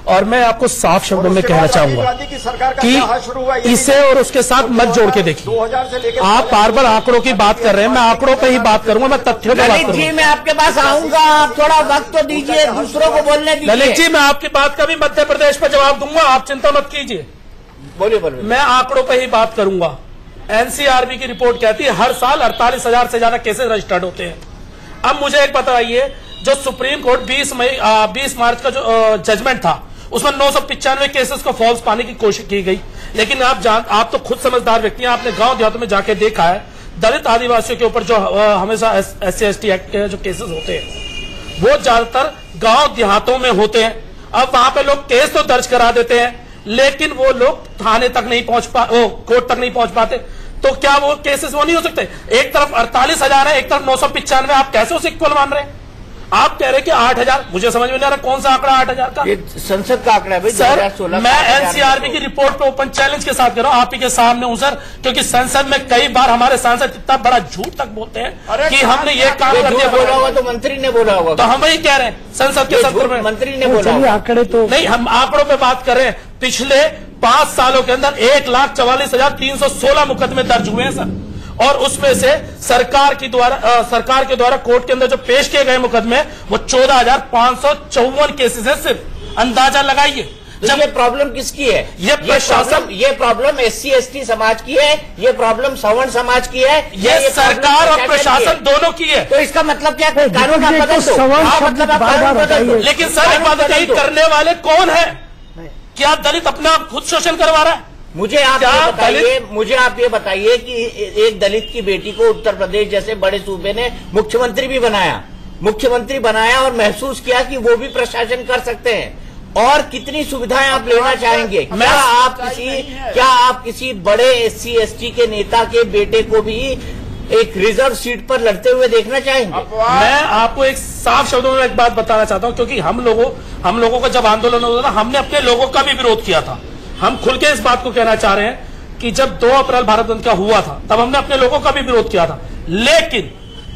और मैं आपको साफ शब्दों में कहना चाहूंगा कि इसे और उसके साथ मत जोड़ के देखिए। आप बार बार आंकड़ों की बात कर रहे हैं, मैं आंकड़ों पे ही बात करूंगा, मैं तथ्यों पे बात करूंगा। जी मैं आपके पास आऊंगा, आप थोड़ा वक्त तो दीजिए, दूसरों को बोलने दीजिए। ललित जी, मैं आपकी बात का भी मध्य प्रदेश पे जवाब दूंगा, आप चिंता मत कीजिए। बोलिए बोलिए। मैं आंकड़ों पे ही बात करूंगा। एनसीआरबी की रिपोर्ट कहती है हर साल 48,000 से ज्यादा केसेस रजिस्टर्ड होते हैं। अब मुझे एक बताइए, जो सुप्रीम कोर्ट 20 मार्च का जो जजमेंट था उसमें 995 केसेस को फॉल्स पाने की कोशिश की गई। लेकिन आप तो खुद समझदार व्यक्ति हैं, आपने गांव देहातों में जाके देखा है दलित आदिवासियों के ऊपर जो हमेशा SC/ST एक्ट के जो केसेस होते हैं वो ज्यादातर गांव देहातों में होते हैं। अब वहां पे लोग केस तो दर्ज करा देते हैं लेकिन वो लोग थाने तक नहीं कोर्ट तक नहीं पहुंच पाते। तो क्या वो केसेस वो नहीं हो सकते? एक तरफ 48,000 है, एक तरफ 995, आप कैसे उसे इक्वल मान रहे हैं? आप कह रहे कि 8,000, मुझे समझ में नहीं आ रहा कौन सा आंकड़ा 8,000 का? ये संसद का आंकड़ा है भाई। सर मैं एनसीआरबी की रिपोर्ट पे ओपन चैलेंज के साथ कह रहा हूं, आप ही के सामने हूं सर, क्योंकि संसद में कई बार हमारे सांसद इतना बड़ा झूठ तक बोलते हैं कि हमने ये काम कर दिया। बोला होगा तो मंत्री ने बोला होगा, तो हम वही कह रहे हैं संसद के सत्र में मंत्री ने बोला। आंकड़े तो नहीं, हम आंकड़ों पे बात कर रहे हैं। पिछले 5 सालों के अंदर 1,44,316 मुकदमे दर्ज हुए हैं सर, और उसमें से सरकार के द्वारा कोर्ट के अंदर जो पेश किए गए मुकदमे वो 14,554 केसेस है सिर्फ। अंदाजा लगाइए। जब ये प्रॉब्लम किसकी है? ये प्रॉब्लम SC/ST समाज की है, ये प्रॉब्लम सवर्ण समाज की है, ये सरकार और प्रशासन दोनों की है। तो इसका मतलब क्या? कानून आप बदल दो। लेकिन सर एक बात बताइए, करने वाले कौन है? क्या दलित अपना खुद शोषण करवा रहा है? मुझे आप ये बताइए कि एक दलित की बेटी को उत्तर प्रदेश जैसे बड़े सूबे ने मुख्यमंत्री बनाया और महसूस किया कि वो भी प्रशासन कर सकते हैं, और कितनी सुविधाएं आप लेना चाहेंगे? क्या आप किसी बड़े SC ST के नेता के बेटे को भी एक रिजर्व सीट पर लड़ते हुए देखना चाहेंगे? मैं आपको एक साफ शब्दों में एक बात बताना चाहता हूं, क्योंकि हम लोगों का जब आंदोलन होता था, हमने अपने लोगों का भी विरोध किया था। हम खुल के इस बात को कहना चाह रहे हैं कि जब 2 अप्रैल भारत बंद का हुआ था, तब हमने अपने लोगों का भी विरोध किया था। लेकिन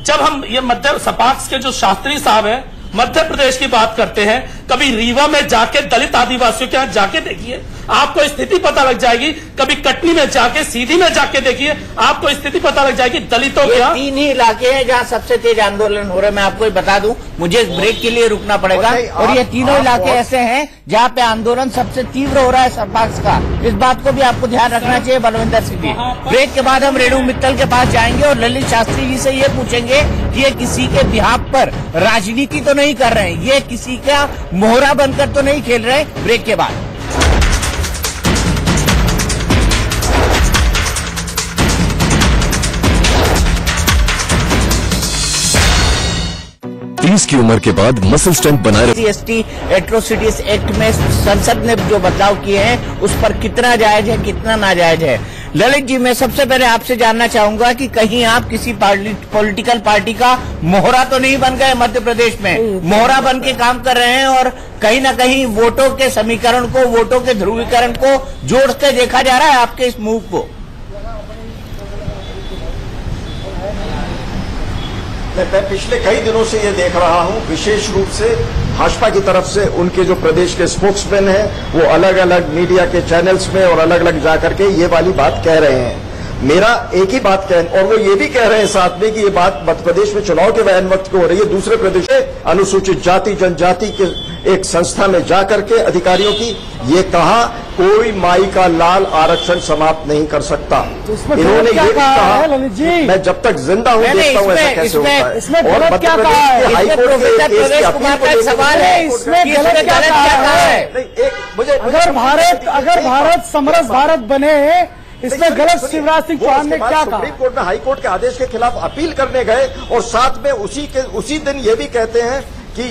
जब हम ये मध्य सपाक्स के जो शास्त्री साहब हैं, मध्य प्रदेश की बात करते हैं, कभी रीवा में जाके दलित आदिवासियों के यहाँ जाके देखिए, आपको स्थिति पता लग जाएगी। कभी कटनी में जाके, सीधी में जाके देखिए, आपको स्थिति पता लग जाएगी दलितों के यहाँ। 3 ही इलाके हैं जहाँ सबसे तेज आंदोलन हो रहे हैं। मैं आपको बता दूं, मुझे ब्रेक के लिए रुकना पड़ेगा, और ये तीनों इलाके ऐसे हैं जहाँ पे आंदोलन सबसे तीव्र हो रहा है सपाक्स का। इस बात को भी आपको ध्यान रखना चाहिए बलविंदर सिंह जी। ब्रेक के बाद हम रेणु मित्तल के पास जाएंगे और ललित शास्त्री जी से ये पूछेंगे कि ये किसी के बिहाफ पर राजनीति तो नहीं कर रहे हैं, ये किसी का मोहरा बनकर तो नहीं खेल रहे। ब्रेक के बाद 30 की उम्र के बाद मसल स्ट्रेंथ बनाए रखना। SC एट्रोसिटीज एक्ट में संसद ने जो बदलाव किए हैं उस पर कितना जायज है, कितना नाजायज है? ललित जी, मैं सबसे पहले आपसे जानना चाहूंगा कि कहीं आप किसी पॉलिटिकल पार्टी का मोहरा तो नहीं बन गए? मध्य प्रदेश में मोहरा बन के काम कर रहे हैं और कहीं ना कहीं वोटों के समीकरण को, वोटों के ध्रुवीकरण को जोड़ते देखा जा रहा है आपके इस मूव को। मैं पिछले कई दिनों से ये देख रहा हूं, विशेष रूप से भाजपा की तरफ से उनके जो प्रदेश के स्पोक्समैन हैं, वो अलग अलग मीडिया के चैनल्स में और अलग अलग जाकर के ये वाली बात कह रहे हैं। मेरा एक ही बात और वो ये भी कह रहे हैं साथ में कि ये बात मध्य प्रदेश में चुनाव के वैन वक्त को हो रही है। दूसरे प्रदेश में अनुसूचित जाति जनजाति के एक संस्था में जाकर के अधिकारियों की ये कहा, कोई माई का लाल आरक्षण समाप्त नहीं कर सकता। इन्होंने ये भी कहा, मैं जब तक जिंदा हूं देखता हूं ऐसा कैसे होता है। और मध्य प्रदेश के हाईकोर्ट के केस की अपील को सवाल है, इसमें गलत क्या कहा है? अगर भारत समरस भारत बने, इसमें गलत शिवराज सिंह चौहान ने क्या कहा? सुप्रीम कोर्ट में हाईकोर्ट के आदेश के खिलाफ अपील करने गए और साथ में उसी दिन ये भी कहते हैं कि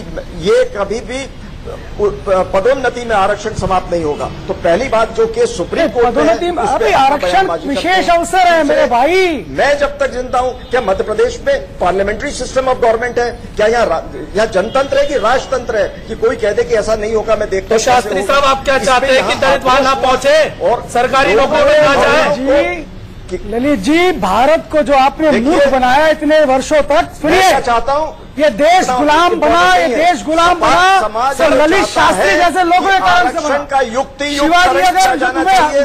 ये कभी भी पदोन्नति में आरक्षण समाप्त नहीं होगा। तो पहली बात जो केस सुप्रीम कोर्ट में है, आरक्षण विशेष अवसर है मेरे भाई। मैं जब तक जिंदा हूं, क्या मध्य प्रदेश में पार्लियामेंट्री सिस्टम ऑफ गवर्नमेंट है? क्या यहाँ जनतंत्र है कि राजतंत्र है कि कोई कह दे कि ऐसा नहीं होगा? मैं देखता हूं। शास्त्री साहब, आप क्या चाहते हैं कि दलित वहां ना पहुंचे और सरकारी नौकरी में ना जाए? ललित जी, भारत को जो आपने मूर्ख बनाया इतने वर्षों तक, सुनिए, चाहता हूं ये देश गुलाम बना, ये देश गुलाम बना तो ललित शास्त्री जैसे लोगों के कारण से बना। का युक्ति शिवाजी अगर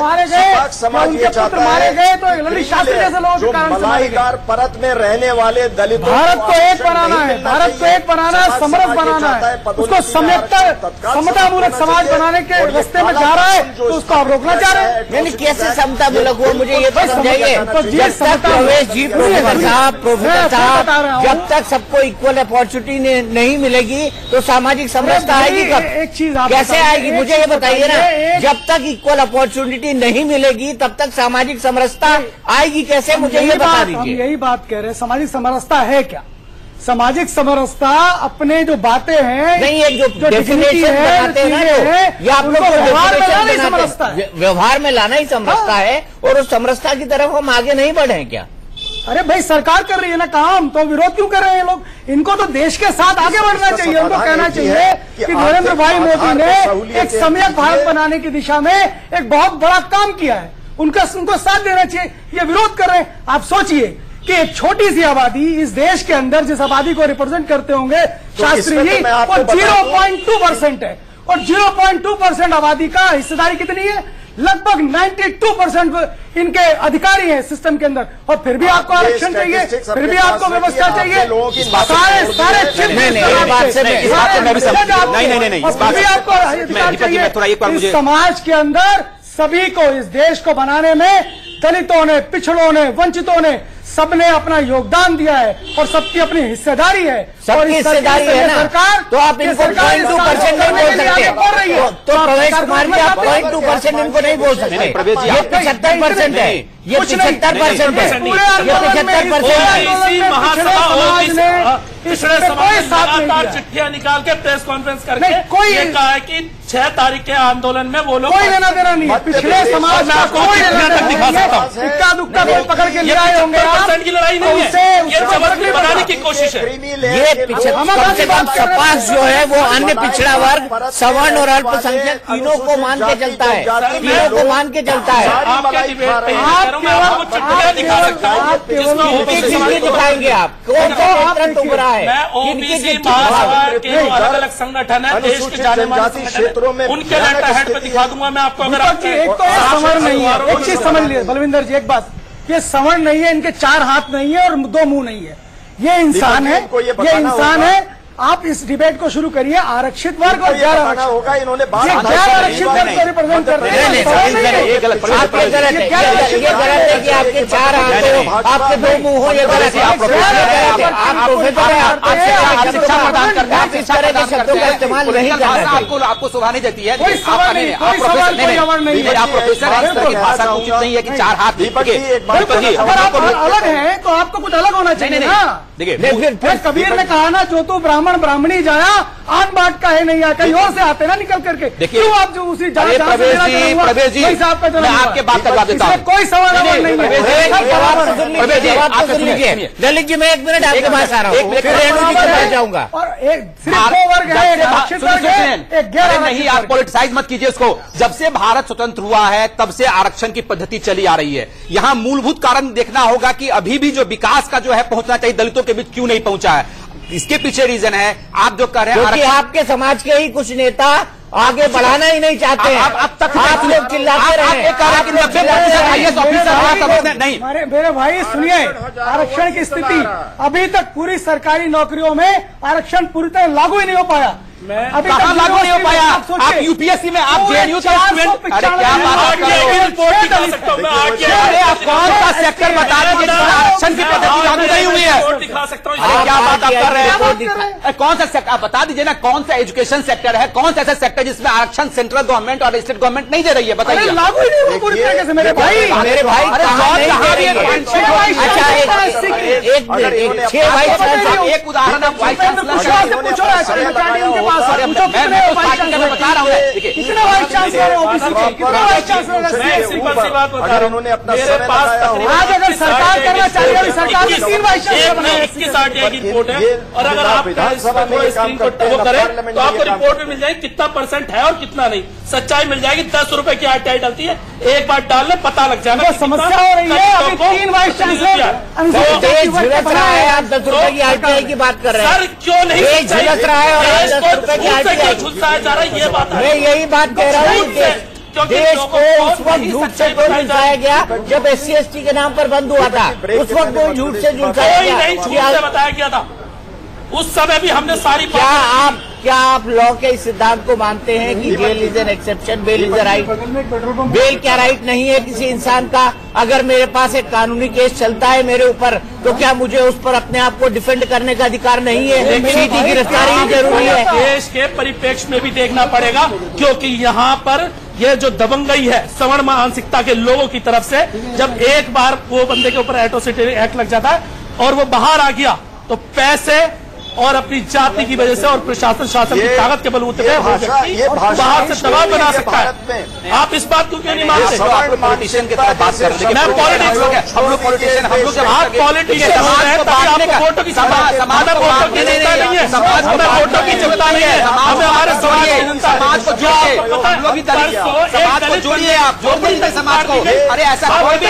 मारे गए, उनके पुत्र मारे गए, तो ललित शास्त्री जैसे लोगों के कारण से मारे गए। परत में रहने वाले दलितों, भारत को एक बनाना है, भारत को एक बनाना है, समरस बनाना है, उसको समतामूलक समाज बनाने के रास्ते में जा रहा है, तो उसको आप रोकना चाह रहे हैं। यानी कैसे समतामूलक हुआ, मुझे ये तो समझाइए। प्रोफेसर साहब, जब तक सबको इक्वल अपॉर्चुनिटी नहीं मिलेगी तो सामाजिक समरसता आएगी कब? एक चीज कैसे आएगी, मुझे ये बताइए ना। जब तक इक्वल अपॉर्चुनिटी नहीं मिलेगी तब तक सामाजिक समरसता आएगी कैसे, मुझे ये बता दीजिए। हम यही बात कह रहे हैं, सामाजिक समरसता है क्या? सामाजिक समरसता अपने जो बातें हैं, नहीं, एक जो डेफिनेशन बनाते हैं ये आप लोग व्यवहार में लाना ही समरसता है, और उस समरसता की तरफ हम आगे नहीं बढ़े क्या? अरे भाई, सरकार कर रही है ना काम, तो विरोध क्यों कर रहे हैं लोग? इनको तो देश के साथ आगे बढ़ना चाहिए। उनको कहना चाहिए कि नरेंद्र भाई मोदी ने एक सम्यक भारत बनाने की दिशा में एक बहुत बड़ा काम किया है, उनको साथ देना चाहिए। ये विरोध कर रहे हैं। आप सोचिए कि एक छोटी सी आबादी इस देश के अंदर जिस आबादी को रिप्रेजेंट करते होंगे शास्त्री जी, वो 0.2% है, और 0.2% आबादी का हिस्सेदारी कितनी है? लगभग 92% इनके अधिकारी हैं सिस्टम के अंदर, और फिर भी आपको आरक्षण चाहिए, फिर भी आपको व्यवस्था चाहिए। सारे इस समाज के अंदर सभी को, इस देश को बनाने में दलितों ने, पिछड़ों ने, वंचितों ने, सबने अपना योगदान दिया है और सबकी अपनी हिस्सेदारी है। सबकी हिस्सेदारी है ना, तो आप इनको 0.2% नहीं बोल सकते। तो प्रवेश कुमार जी आप 0.2% इनको नहीं बोल सकते। ये 75% है, ये 75% है, ये 75% है। पिछड़े समाज ने लगातार चिट्ठियां निकाल के प्रेस कॉन्फ्रेंस करके ये कहा है कि 6 तारीख के आंदोलन में वो लोग कोई लेना देना नहीं है पिछड़े समाज का, कोई लेना तक दिखा सकता हूँ, इक्का दुक्का कोई पकड़ के ले आए होंगे। 75% की लड़ाई नहीं है, ये जबरदस्ती बनाने की कोशिश है। ये कम से कम सपास जो है वो अन्य पिछड़ा वर्ग, सवर्ण और अल्पसंख्यक तीनों को मान के चलता है, तीनों को मान के चलता है। दिखाएंगे आप कौन सा नेतृत्व उभरा है? मैं ओबीसी महासभा के अलग अलग संगठन है, देश के जाने माने क्षेत्रों में उनके लेटर हेड पे दिखा दूंगा मैं आपको। अगर एक तो सवर्ण नहीं है, एक चीज समझ लीजिए बलविंदर जी, एक बात, ये सवर्ण नहीं है, इनके 4 हाथ नहीं है और 2 मुंह नहीं है, ये इंसान है, ये इंसान है। आप इस डिबेट को शुरू करिए आरक्षित वर्ग और गैर आरक्षित होगा। इन्होंने आरक्षित वर्ग को रिप्रेजेंट करते हैं। ये गलत है कि आपके 4 हाथ हो, आपके 2 मुंह हो, ये गलत है। आप प्रोफेसर हैं, आप शिक्षा प्रदान करते हैं, आप इस तरह के शब्दों का इस्तेमाल नहीं करते। आपको शोभा नहीं देती है, आप प्रोफेसर हैं, इस तरह की भाषा उचित नहीं है कि 4 हाथ। अगर आप अलग हैं तो आपको कुछ अलग होना चाहिए ना। देखिए कबीर ने कहा ना, जो तो ब्राह्मण ब्राह्मणी जाया आन बाट का है नहीं आया, कहीं और से आते ना निकल करके। क्यों आप जो उसी प्रवेश जी मैं आपके बात का जवाब देता हूँ, कोई सवाल नहीं है। ललित जी मैं 1 मिनट आपके पास आ रहा हूँ, रेणु जी के पास जाऊंगा। और सिर्फ 2 वर्ग है, एक आरक्षित वर्ग है, एक गैर नहीं। आप पॉलिटिसाइज मत कीजिए इसको। जब से भारत स्वतंत्र हुआ है तब से आरक्षण की पद्धति चली आ रही है। यहाँ मूलभूत कारण देखना होगा कि अभी भी जो विकास का जो है पहुंचना चाहिए दलितों के बीच क्यों नहीं पहुंचा है। इसके पीछे रीजन है आप जो कर रहे हैं, क्योंकि आपके समाज के ही कुछ नेता आगे बढ़ाना ही नहीं चाहते हैं। अब तक आप लोग चिल्लाते रहे, 90% IAS ऑफिसर नहीं। मेरे भाई सुनिए, आरक्षण की स्थिति अभी तक पूरी सरकारी नौकरियों में आरक्षण पूरी तरह लागू ही नहीं हो पाया। अभी कहाँ लागू नहीं हो पाया? आप यूपीएससी में आप जेएनयू का स्टूडेंट, अरे क्या बात कर रहे हो? अरे आप कौन सा सेक्टर बता रहे हैं जिसमें आरक्षण की पद्धति लागू नहीं हुई है? अरे क्या बात आप कर रहे हैं? कौन सा सेक्टर आप बता दीजिए ना, कौन सा एजुकेशन सेक्टर है, कौन सा ऐसा सेक्टर जिसमें आरक्षण सेंट्रल गवर्नमेंट और स्टेट गवर्नमेंट नहीं दे रही है? बताइए। लागू ही नहीं हुआ पूरी तरीके से मेरे भाई। एक उदाहरण आप वाइस चांसलर बता रहा हूँ, कितने वाइस चांसलर है ओबीसी के, कितने वाइस चांसलर उन्होंने अपना आज अगर सरकार करना चाहिए, सरकार ने 3 वाइस चांसलर 21 RTI की रिपोर्ट है। और अगर आप स्क्रीन को टैप करें तो आपको रिपोर्ट में मिल जाएगी कितना % है और कितना नहीं। सच्चाई मिल जाएगी। 10 रुपए की RTI डलती है, एक बार डालने पता लग जाएगा। समस्या हो रही है अभी 3 वाइस चांसलर झुलस रहा है। आप 10 रुपए की RTI की बात कर रहे हैं सर, क्यों नहीं झुलस रहा है? और 10 रुपए की RTI झुलसाया जा रहा है, ये बात मैं यही बात कह रहा हूँ। देश को उस वक्त झूठ से क्यों झुलसाया गया जब SC ST के नाम पर बंद हुआ था? उस वक्त क्यों झूठ से झुलसाया गया? नहीं, झूठ से बताया गया था उस समय भी। हमने सारी क्या आप लॉ के इस सिद्धांत को मानते हैं कि bail is an exception, bail is a right? Bail क्या राइट नहीं है किसी इंसान का? अगर मेरे पास एक कानूनी केस चलता है मेरे ऊपर, तो क्या मुझे उस पर अपने आप को डिफेंड करने का अधिकार नहीं है? सीधी गिरफ्तारी जरूरी है। देश के परिप्रेक्ष्य में भी देखना पड़ेगा, क्योंकि यहाँ पर ये जो दबंगई है सवर्ण मानसिकता के लोगों की तरफ से, जब एक बार वो बंदे के ऊपर एट्रोसिटी एक्ट लग जाता है और वो बाहर आ गया, तो पैसे और अपनी जाति की वजह से और प्रशासन शासन की ताकत के बलबूते पे बाहर से दबाव बना सकता है। आप इस बात को क्यों नहीं मानते? पॉलिटिशियन की तरफ बात कर रहे हैं। मैं पॉलिटिक्स, हम लोग पॉलिटिशियन, हम लोग जब आप पॉलिटिशियन समाज को बांटने का वोटों की समाज को वोटों की चिंता नहीं है, समाज को वोटों की चिंता नहीं है। हमें हमारे समाज को जोड़िए, हम लोग भी समाज को जोड़िए, आप जोड़ दीजिए समाज को। अरे ऐसा कोई भी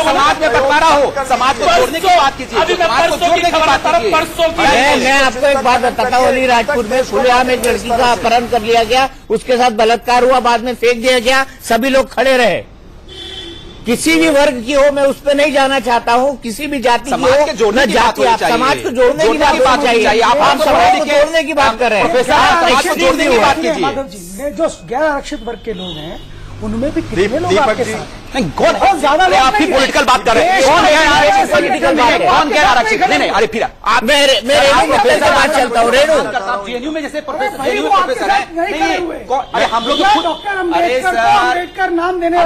समाज में बंटवारा हो, समाज को जोड़ने की बात कीजिए, समाज को जोड़ने की बात कीजिए। मैं आपको एक बात बताता हूँ, अलीराजपुर में खुलेआम एक लड़की का अपहरण कर लिया गया, उसके साथ बलात्कार हुआ, बाद में फेंक दिया गया, सभी लोग खड़े रहे। किसी भी वर्ग की हो, मैं उस पर नहीं जाना चाहता हूँ, किसी भी जाति की हो, न जाति। आप समाज को जोड़ने की बात चाहिए। आप समाज को जोड़ने की बात कर रहे हैं, समाज को जोड़ने की बात कीजिए। जो गैर आरक्षित वर्ग के लोग हैं उनमें भी कितने लोग आपके साथ? नहीं, कौन है ज्यादा? आप भी पॉलिटिकल बात कर रहे हैं। कौन है पॉलिटिकल बात? कौन कह रहा आरक्षित? नहीं, अरे फिर आप मैं प्रोफेसर बात चलता हूँ। रेणु जेएनयू में जैसे प्रोफेसर है, अरे हम लोग अरे सर अम्बेडकर नाम देने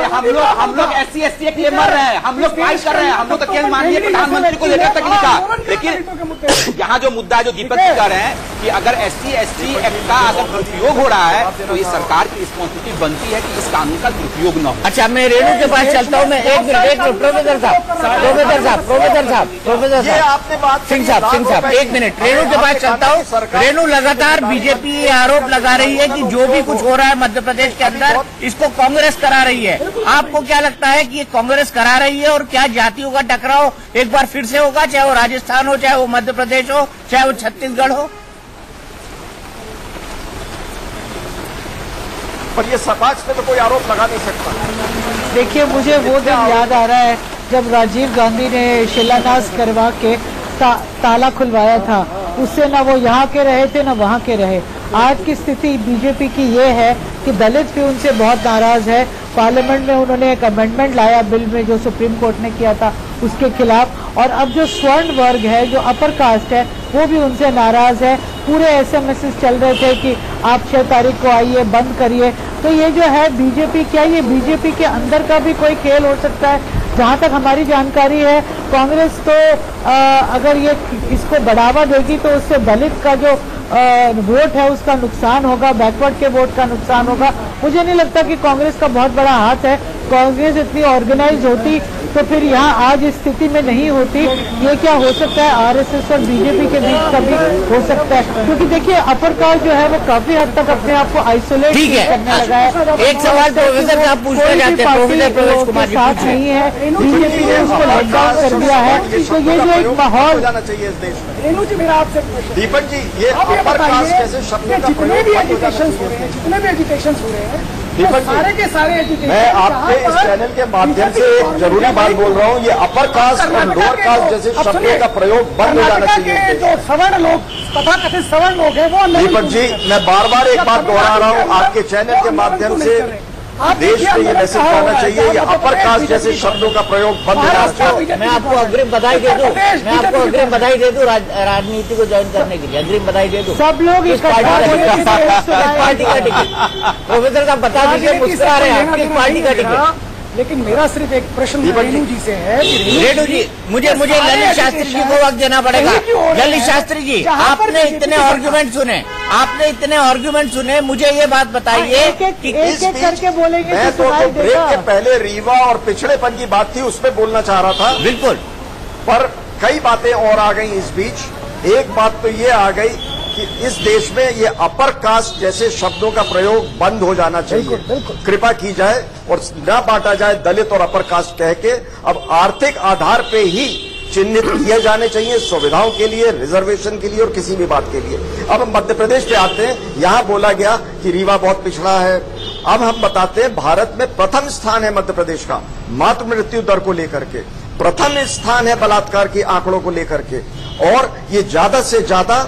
हम लोग SC/ST के लिए मर रहे हैं, हम लोग फाइट कर रहे हैं, हम लोग तो केवल माननीय प्रधानमंत्री को लेकर तक लिखा। लेकिन यहाँ जो मुद्दा जो दीपक जी कह रहे हैं कि अगर SC/ST एक्ट का अगर दुरुपयोग हो रहा है तो ये सरकार की रिस्पॉन्सिबिलिटी बनती है कि इस कानून का दुरुपयोग न हो। अच्छा, मैं रेणु के पास चलता हूँ। मैं एक मिनट, प्रोफेसर साहब सिंह साहब एक मिनट, रेणु के पास चलता हूँ। रेणु, लगातार बीजेपी ये आरोप लगा रही है कि जो भी कुछ हो रहा है मध्य प्रदेश के अंदर इसको कांग्रेस करा रही है। आपको क्या लगता है कि ये कांग्रेस करा रही है और क्या जातियों का टकराव एक बार फिर से होगा, चाहे वो राजस्थान हो, चाहे वो मध्य प्रदेश हो, चाहे वो छत्तीसगढ़ हो? पर ये समाज पे तो कोई आरोप लगा नहीं सकता। देखिए, मुझे वो दिन याद आ रहा है जब राजीव गांधी ने शिलान्यास करवा के ताला खुलवाया था। उससे ना वो यहाँ के रहे थे ना वहाँ के रहे। आज की स्थिति बीजेपी की ये है कि दलित भी उनसे बहुत नाराज है। पार्लियामेंट में उन्होंने एक अमेंडमेंट लाया बिल में जो सुप्रीम कोर्ट ने किया था उसके खिलाफ, और अब जो स्वर्ण वर्ग है, जो अपर कास्ट है, वो भी उनसे नाराज है। पूरे SMS चल रहे थे कि आप 6 तारीख को आइए, बंद करिए। तो ये जो है बीजेपी, क्या ये बीजेपी के अंदर का भी कोई खेल हो सकता है? जहाँ तक हमारी जानकारी है, कांग्रेस तो अगर ये इसको बढ़ावा देगी तो उससे दलित का जो वोट है उसका नुकसान होगा, बैकवर्ड के वोट का नुकसान होगा। मुझे नहीं लगता कि कांग्रेस का बहुत बड़ा हाथ है। कांग्रेस इतनी ऑर्गेनाइज होती तो फिर यहाँ आज इस स्थिति में नहीं होती। ये क्या हो सकता है, RSS और बीजेपी के बीच का भी हो सकता है, क्योंकि देखिए अपर कास्ट जो है वो काफी हद तक अपने आप को आइसोलेट करने लगा है। एक सवाल प्रोफेसर साहब पूछना चाहते हैं, प्रोफेसर प्रवेश कुमार जी साथ नहीं है, बीजेपी ने उसको लॉकडाउन कर दिया है। तो ये जो एक माहौल जाना चाहिए इस देश में। रेणु जी, मेरा आपसे दीपक जी, ये अपर कास्ट जैसे शब्द का जितने भी एजुकेशन हो रहे हैं, जितने भी एजुकेशन हो रहे हैं, दीपक सारे के सारे एजुकेशन, मैं आपके इस चैनल के माध्यम से एक जरूरी बात बोल रहा हूँ। ये अपर कास्ट और लोअर कास्ट जैसे शब्दों का प्रयोग बंद हो जाना चाहिए। जो सवर्ण लोग, तथा कथित सवर्ण लोग हैं, वो दीपक जी, मैं बार बार एक बात दोहरा रहा हूँ, आपके चैनल के माध्यम से देश में ये मैसेज पाना चाहिए, ये अपर कास्ट जैसे शब्दों का प्रयोग बंद होना चाहिए। मैं आपको अग्रिम बधाई दे दूं, राजनीति को ज्वाइन करने के लिए अग्रिम बधाई दे दूं। सब लोग किस पार्टी का टिकट? प्रोफेसर साहब बता दीजिए, मुस्कुरा रहे हैं, किस पार्टी का टिकट? लेकिन मेरा सिर्फ एक प्रश्न रेणु जी से है। रेणु जी, मुझे ललित शास्त्री जी को वक्त देना पड़ेगा। ललित शास्त्री जी, आपने इतने आर्ग्यूमेंट सुने, मुझे ये बात बताइए कि एक करके बोलेंगे। मैं तो ब्रेक के पहले रीवा और पिछड़ेपन की बात थी, उसमें बोलना चाह रहा था। बिल्कुल, पर कई बातें और आ गई इस बीच। एक बात तो ये आ गई कि इस देश में ये अपर कास्ट जैसे शब्दों का प्रयोग बंद हो जाना चाहिए। कृपा की जाए और न बांटा जाए दलित और अपर कास्ट कह के। अब आर्थिक आधार पे ही चिन्हित किए जाने चाहिए, सुविधाओं के लिए, रिजर्वेशन के लिए और किसी भी बात के लिए। अब हम मध्य प्रदेश पे आते हैं। यहां बोला गया कि रीवा बहुत पिछड़ा है। अब हम बताते हैं, भारत में प्रथम स्थान है मध्य प्रदेश का मातृ मृत्यु दर को लेकर के, प्रथम स्थान है बलात्कार के आंकड़ों को लेकर के, और ये ज्यादा से ज्यादा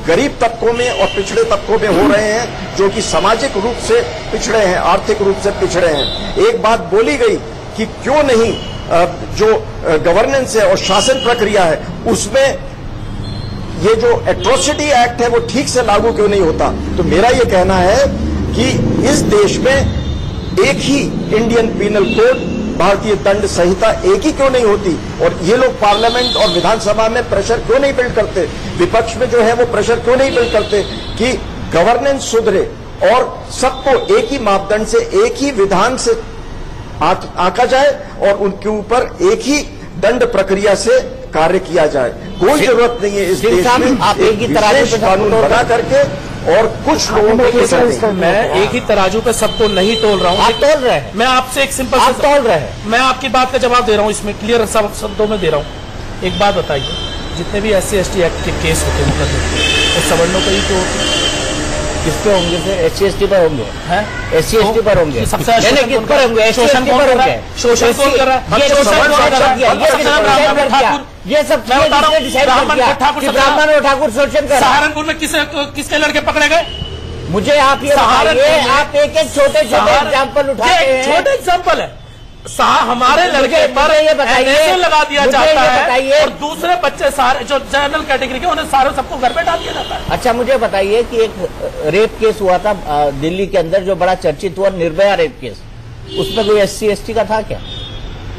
गरीब तबकों में और पिछड़े तबकों में हो रहे हैं, जो कि सामाजिक रूप से पिछड़े हैं, आर्थिक रूप से पिछड़े हैं। एक बात बोली गई कि क्यों नहीं जो गवर्नेंस है और शासन प्रक्रिया है उसमें ये जो एट्रोसिटी एक्ट है वो ठीक से लागू क्यों नहीं होता। तो मेरा ये कहना है कि इस देश में एक ही इंडियन पीनल कोड, भारतीय दंड संहिता एक ही क्यों नहीं होती, और ये लोग पार्लियामेंट और विधानसभा में प्रेशर क्यों नहीं बिल्ड करते, विपक्ष में जो है वो प्रेशर क्यों नहीं बिल्ड करते कि गवर्नेंस सुधरे और सबको एक ही मापदंड से, एक ही विधान से आंका जाए और उनके ऊपर एक ही दंड प्रक्रिया से कार्य किया जाए। कोई जरूरत नहीं है इस देश में आप एक ही तराजू कानून बना करके और कुछ लोगों को। मैं एक ही तराजू पे सबको नहीं तोल रहा हूँ। आप तोल रहे हैं। मैं आपसे एक सिंपल आप तोल रहे हैं। मैं आपकी बात का जवाब दे रहा हूँ, इसमें क्लियर शब्दों में दे रहा हूँ। एक बात बताइए, जितने भी SC/ST एक्ट के केस होते हैं वो सवर्णों पर ही क्यों होते हैं? किस पे होंगे फिर? SC/ST पर होंगे, SC/ST पर होंगे, सबसे किस पर होंगे? शोषण कौन कर रहा है? शोषण कौन कर रहा है? ये सब ब्राह्मण और ठाकुर शोषण कर। सहारनपुर में किसके लड़के पकड़े गए? मुझे आप ये बताइए, आप एक छोटे एग्जाम्पल उठाते हैं। छोटे एग्जाम्पल है, हमारे लड़के पर ये बताइए, NSA लगा दिया जाता है और दूसरे बच्चे सारे जो जनरल कैटेगरी के उन्हें सारे सबको घर पे डाल दिया जाता है। अच्छा, मुझे बताइए कि एक रेप केस हुआ था दिल्ली के अंदर जो बड़ा चर्चित हुआ, निर्भया रेप केस, उसमें कोई SC ST का था क्या?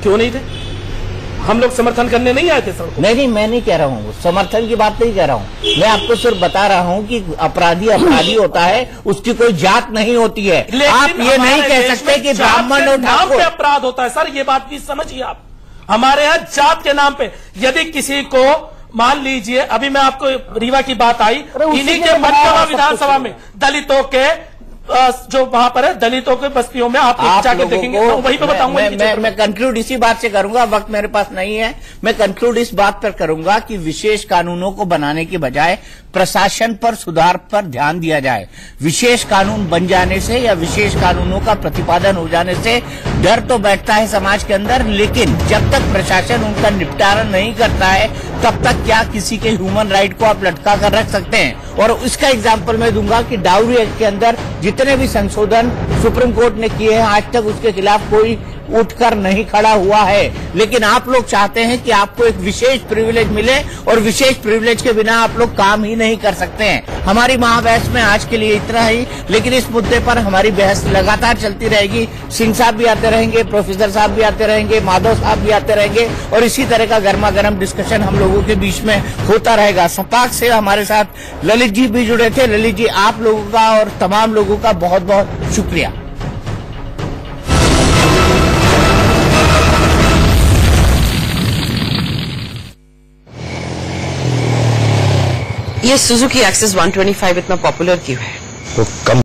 क्यों नहीं थे? हम लोग समर्थन करने नहीं आए थे सर। नहीं, मैं नहीं कह रहा हूँ, समर्थन की बात नहीं कह रहा हूँ, मैं आपको सिर्फ बता रहा हूँ कि अपराधी होता है, उसकी कोई जात नहीं होती है। आप ये नहीं कह सकते कि ब्राह्मण और नाम पे अपराध होता है सर, ये बात भी समझिए आप। हमारे यहाँ जात के नाम पे यदि किसी को मान लीजिए, अभी मैं आपको रीवा की बात आई, इन्हीं के मनकावा विधानसभा में दलितों के जो वहां पर है, दलितों के बस्तियों में आप जाके देखेंगे, वहीं पे बताऊंगा। मैं कंक्लूड इसी बात से करूंगा, वक्त मेरे पास नहीं है। मैं कंक्लूड इस बात पर करूंगा कि विशेष कानूनों को बनाने की बजाय प्रशासन पर सुधार पर ध्यान दिया जाए। विशेष कानून बन जाने से या विशेष कानूनों का प्रतिपादन हो जाने से डर तो बैठता है समाज के अंदर, लेकिन जब तक प्रशासन उनका निपटारा नहीं करता है तब तक क्या किसी के ह्यूमन राइट को आप लटका कर रख सकते हैं? और इसका एग्जाम्पल मैं दूंगा कि डाउरी एक्ट के अंदर जितने भी संशोधन सुप्रीम कोर्ट ने किए हैं, आज तक उसके खिलाफ कोई उठकर नहीं खड़ा हुआ है। लेकिन आप लोग चाहते हैं कि आपको एक विशेष प्रिविलेज मिले और विशेष प्रिविलेज के बिना आप लोग काम ही नहीं कर सकते हैं। हमारी महाबहस में आज के लिए इतना ही, लेकिन इस मुद्दे पर हमारी बहस लगातार चलती रहेगी। सिंह साहब भी आते रहेंगे, प्रोफेसर साहब भी आते रहेंगे, माधव साहब भी आते रहेंगे और इसी तरह का गर्मा गर्म डिस्कशन हम लोगों के बीच में होता रहेगा। सपाक से हमारे साथ ललित जी भी जुड़े थे। ललित जी, आप लोगों का और तमाम लोगों का बहुत बहुत शुक्रिया। ये सुजुकी एक्सेस 125 इतना पॉपुलर क्यों है? तो कम